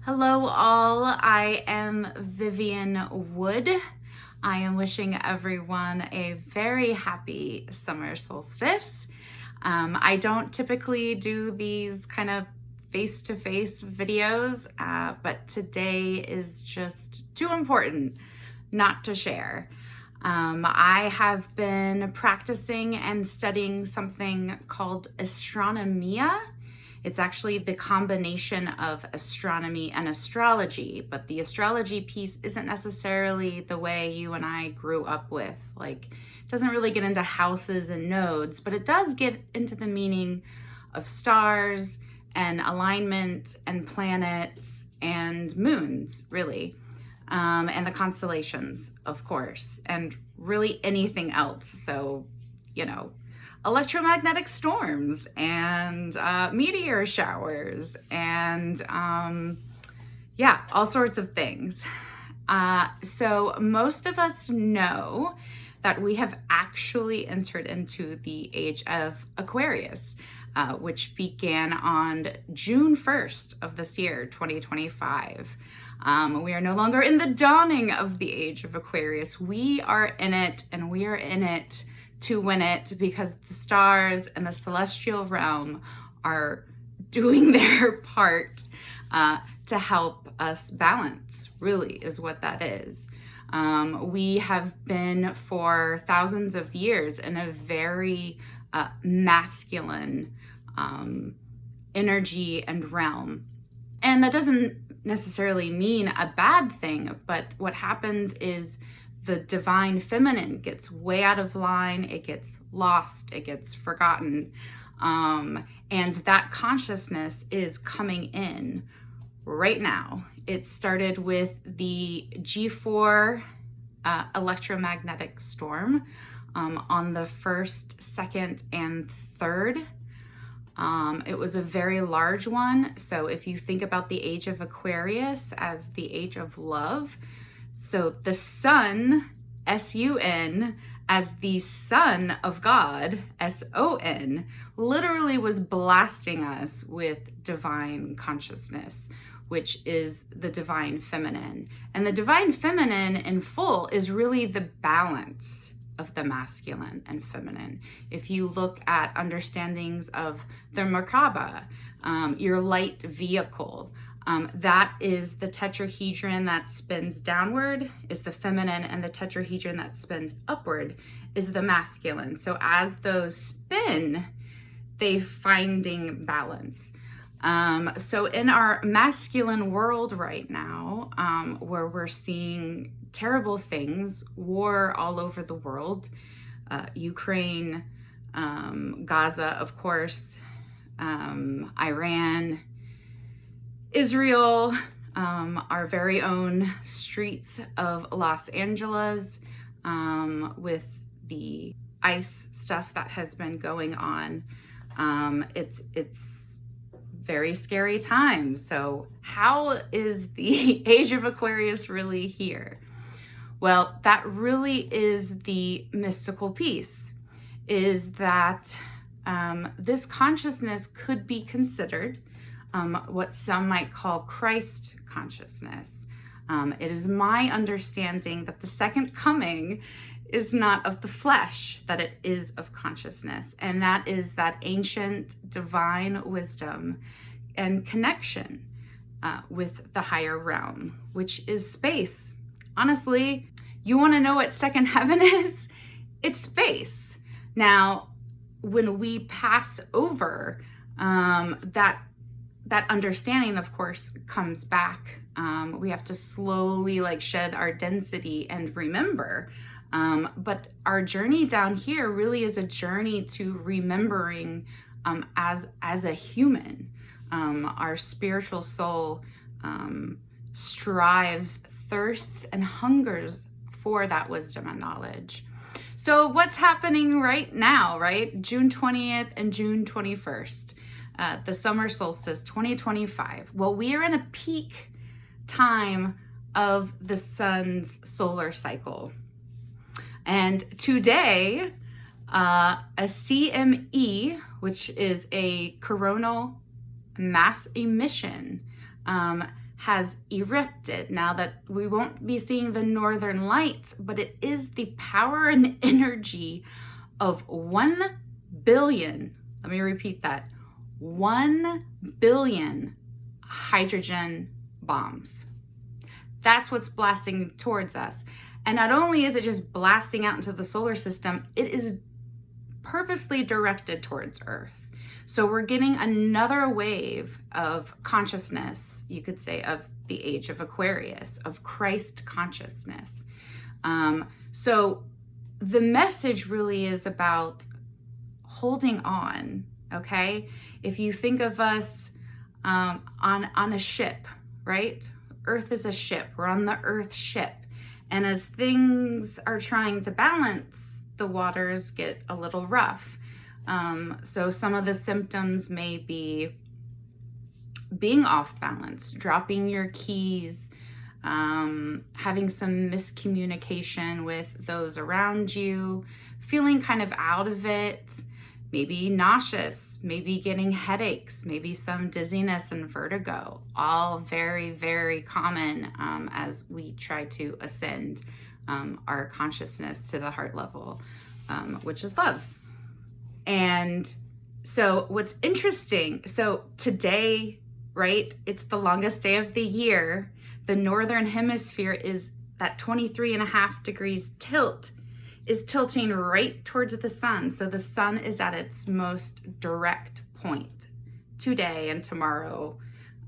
Hello all, I am Vivian Wood. I am wishing everyone a very happy summer solstice. I don't typically do these kind of face-to-face videos, but today is just too important not to share. I have been practicing and studying something called astronomia. It's actually the combination of astronomy and astrology, but the astrology piece isn't necessarily the way you and I grew up with. Like, it doesn't really get into houses and nodes, but it does get into the meaning of stars and alignment and planets and moons, really, and the constellations, of course, and really anything else. So, electromagnetic storms and meteor showers and all sorts of things. So most of us know that we have actually entered into the age of Aquarius, which began on June 1st of this year, 2025. We are no longer in the dawning of the age of Aquarius. We are in it, and we are in it to win it, because the stars and the celestial realm are doing their part to help us balance, really, is what that is. We have been for thousands of years in a very masculine energy and realm. And that doesn't necessarily mean a bad thing, but what happens is the divine feminine gets way out of line, it gets lost, it gets forgotten. And that consciousness is coming in right now. It started with the G4 electromagnetic storm on the 1st, 2nd, and 3rd. It was a very large one. So if you think about the age of Aquarius as the age of love, so the sun, S-U-N, as the Son of God, S-O-N, literally was blasting us with divine consciousness, which is the divine feminine. And the divine feminine in full is really the balance of the masculine and feminine. If you look at understandings of the Merkaba, your light vehicle, that is the tetrahedron that spins downward is the feminine, and the tetrahedron that spins upward is the masculine. So as those spin, they finding balance. So in our masculine world right now, where we're seeing terrible things, war all over the world, Ukraine, Gaza, of course, Iran, Israel, our very own streets of Los Angeles, with the ICE stuff that has been going on. It's very scary times. So how is the age of Aquarius really here? Well, that really is the mystical piece, is that this consciousness could be considered what some might call Christ consciousness. It is my understanding that the second coming is not of the flesh, that it is of consciousness. And that is that ancient divine wisdom and connection with the higher realm, which is space. Honestly, you want to know what second heaven is? It's space. Now, when we pass over, that understanding, of course, comes back. We have to slowly shed our density and remember. But our journey down here really is a journey to remembering as a human. Our spiritual soul strives, thirsts, and hungers for that wisdom and knowledge. So what's happening right now, right? June 20th and June 21st. The summer solstice 2025. Well, we are in a peak time of the sun's solar cycle. And today, a CME, which is a coronal mass emission, has erupted. Now that we won't be seeing the northern lights, but it is the power and energy of 1 billion, let me repeat that, 1 billion hydrogen bombs. That's what's blasting towards us. And not only is it just blasting out into the solar system, it is purposely directed towards Earth. So we're getting another wave of consciousness, you could say, of the age of Aquarius, of Christ consciousness. So the message really is about holding on, okay? If you think of us on a ship, right? Earth is a ship. We're on the Earth ship. And as things are trying to balance, the waters get a little rough. So some of the symptoms may be being off balance, dropping your keys, having some miscommunication with those around you, feeling kind of out of it, maybe nauseous, maybe getting headaches, maybe some dizziness and vertigo, all very, very common as we try to ascend our consciousness to the heart level, which is love. And so what's interesting, so today, right, it's the longest day of the year. The northern hemisphere is that 23.5 degrees tilt is tilting right towards the sun. So the sun is at its most direct point today and tomorrow,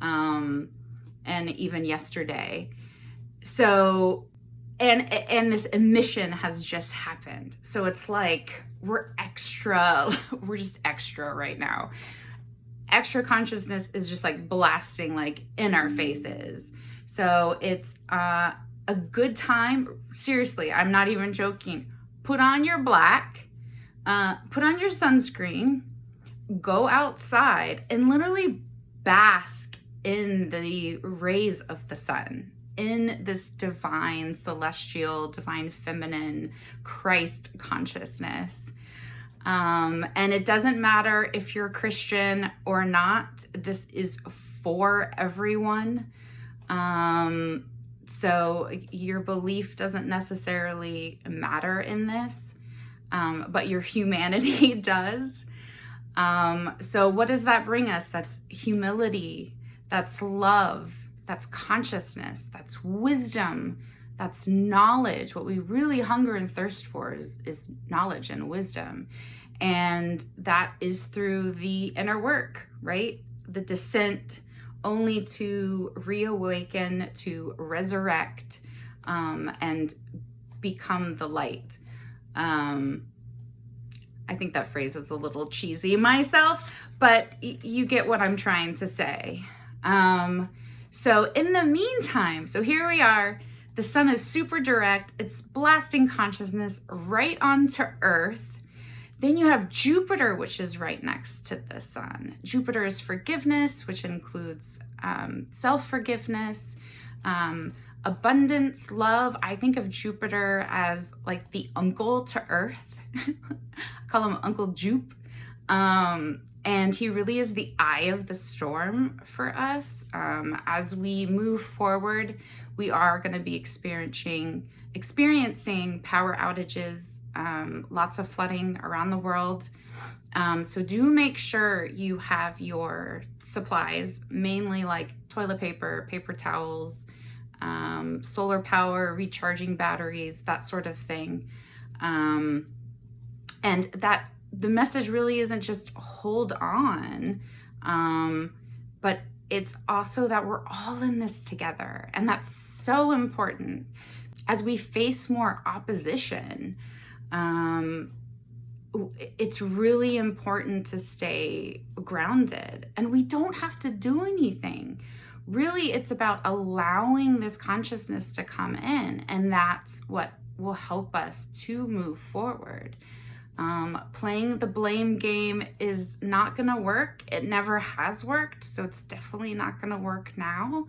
and even yesterday. So, and this emission has just happened. So it's like we're just extra right now. Extra consciousness is just like blasting like in our faces. So it's a good time. Seriously, I'm not even joking. Put on your black, put on your sunscreen, go outside and literally bask in the rays of the sun, in this divine, celestial, divine feminine Christ consciousness. And it doesn't matter if you're Christian or not, this is for everyone. So your belief doesn't necessarily matter in this, but your humanity does. So what does that bring us? That's humility, that's love, that's consciousness, that's wisdom, that's knowledge. What we really hunger and thirst for is knowledge and wisdom. And that is through the inner work, right? The descent, only to reawaken, to resurrect, and become the light. I think that phrase is a little cheesy myself, but you get what I'm trying to say. So in the meantime, so here we are, the sun is super direct, it's blasting consciousness right onto Earth. Then you have Jupiter, which is right next to the sun. Jupiter is forgiveness, which includes self-forgiveness, abundance, love. I think of Jupiter as like the uncle to Earth. I call him Uncle Jupe. And he really is the eye of the storm for us. As we move forward, we are going to be experiencing power outages, lots of flooding around the world. So do make sure you have your supplies, mainly like toilet paper, paper towels, solar power, recharging batteries, that sort of thing. And that the message really isn't just hold on, but it's also that we're all in this together. And that's so important. As we face more opposition, it's really important to stay grounded. And we don't have to do anything. Really, it's about allowing this consciousness to come in. And that's what will help us to move forward. Playing the blame game is not going to work. It never has worked, so it's definitely not going to work now.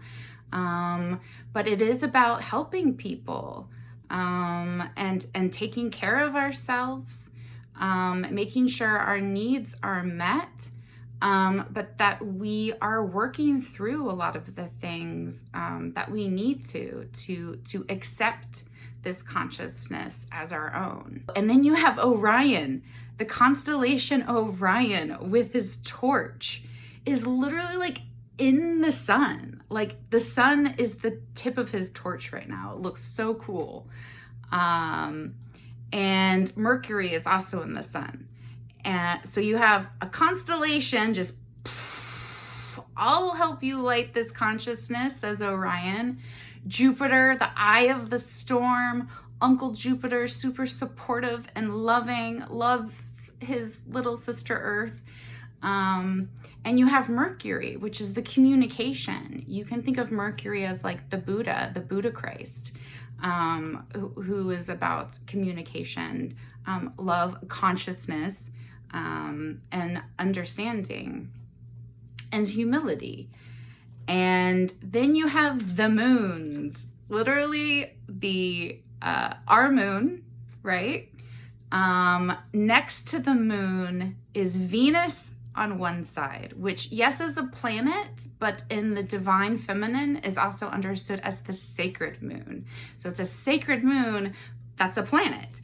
But it is about helping people, and taking care of ourselves, making sure our needs are met, but that we are working through a lot of the things that we need to accept this consciousness as our own. And then you have Orion, the constellation Orion with his torch is literally like in the sun. Like the sun is the tip of his torch right now. It looks so cool. And Mercury is also in the sun. And so you have a constellation just, I'll help you light this consciousness, says Orion. Jupiter, the eye of the storm, Uncle Jupiter, super supportive and loving, loves his little sister Earth. And you have Mercury, which is the communication. You can think of Mercury as like the Buddha Christ, who is about communication, love, consciousness, and understanding and humility. And then you have the moons, literally our moon, right? Next to the moon is Venus on one side, which yes is a planet, but in the divine feminine is also understood as the sacred moon. So it's a sacred moon that's a planet.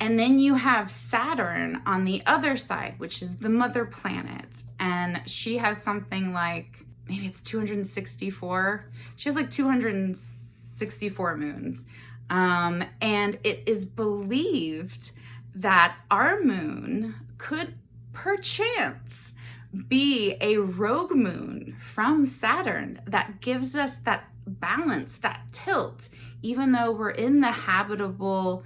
And then you have Saturn on the other side, which is the mother planet. And she has something like, maybe it's 264. She has like 264 moons. And it is believed that our moon could perchance be a rogue moon from Saturn that gives us that balance, that tilt, even though we're in the habitable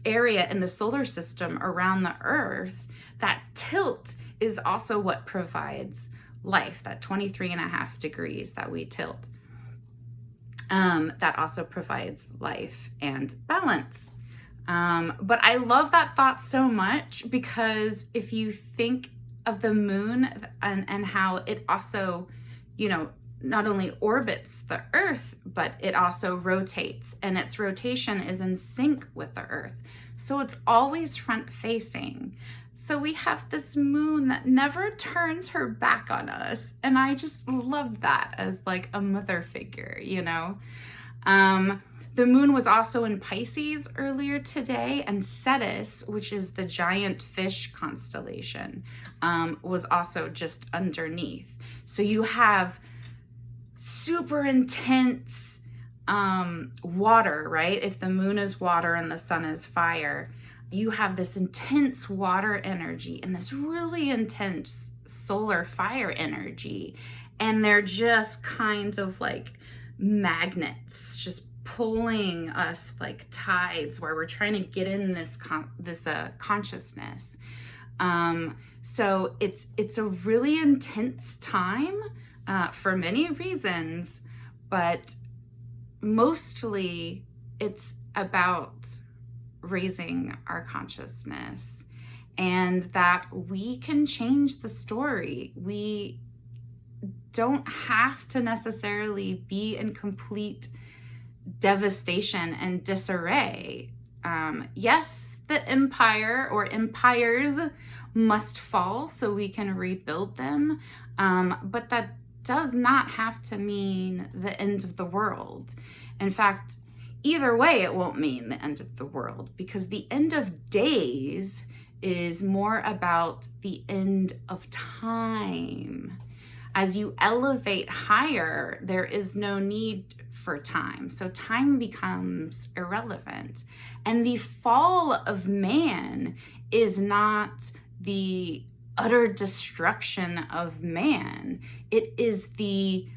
area in the solar system around the Earth. That tilt is also what provides life, that 23.5 degrees that we tilt. That also provides life and balance. But I love that thought so much because if you think of the moon and how it also, not only orbits the Earth, but it also rotates, and its rotation is in sync with the Earth. So it's always front facing. So we have this moon that never turns her back on us. And I just love that as like a mother figure, The moon was also in Pisces earlier today, and Cetus, which is the giant fish constellation, was also just underneath. So you have super intense water, right? If the moon is water and the sun is fire, you have this intense water energy and this really intense solar fire energy. And they're just kind of like magnets, just pulling us like tides where we're trying to get in this consciousness. So it's a really intense time for many reasons, but mostly it's about raising our consciousness and that we can change the story. We don't have to necessarily be in complete devastation and disarray. Yes, the empire or empires must fall so we can rebuild them, but that does not have to mean the end of the world. In fact, either way, it won't mean the end of the world, because the end of days is more about the end of time. As you elevate higher, there is no need for time. So time becomes irrelevant. And the fall of man is not the utter destruction of man. It is the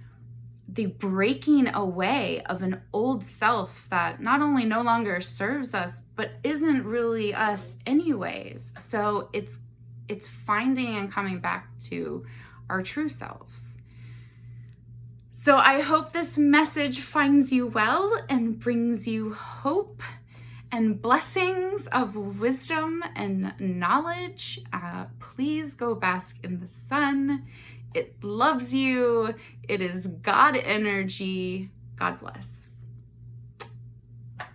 breaking away of an old self that not only no longer serves us, but isn't really us anyways. So it's finding and coming back to our true selves. So I hope this message finds you well and brings you hope and blessings of wisdom and knowledge. Please go bask in the sun. It loves you. It is God energy. God bless.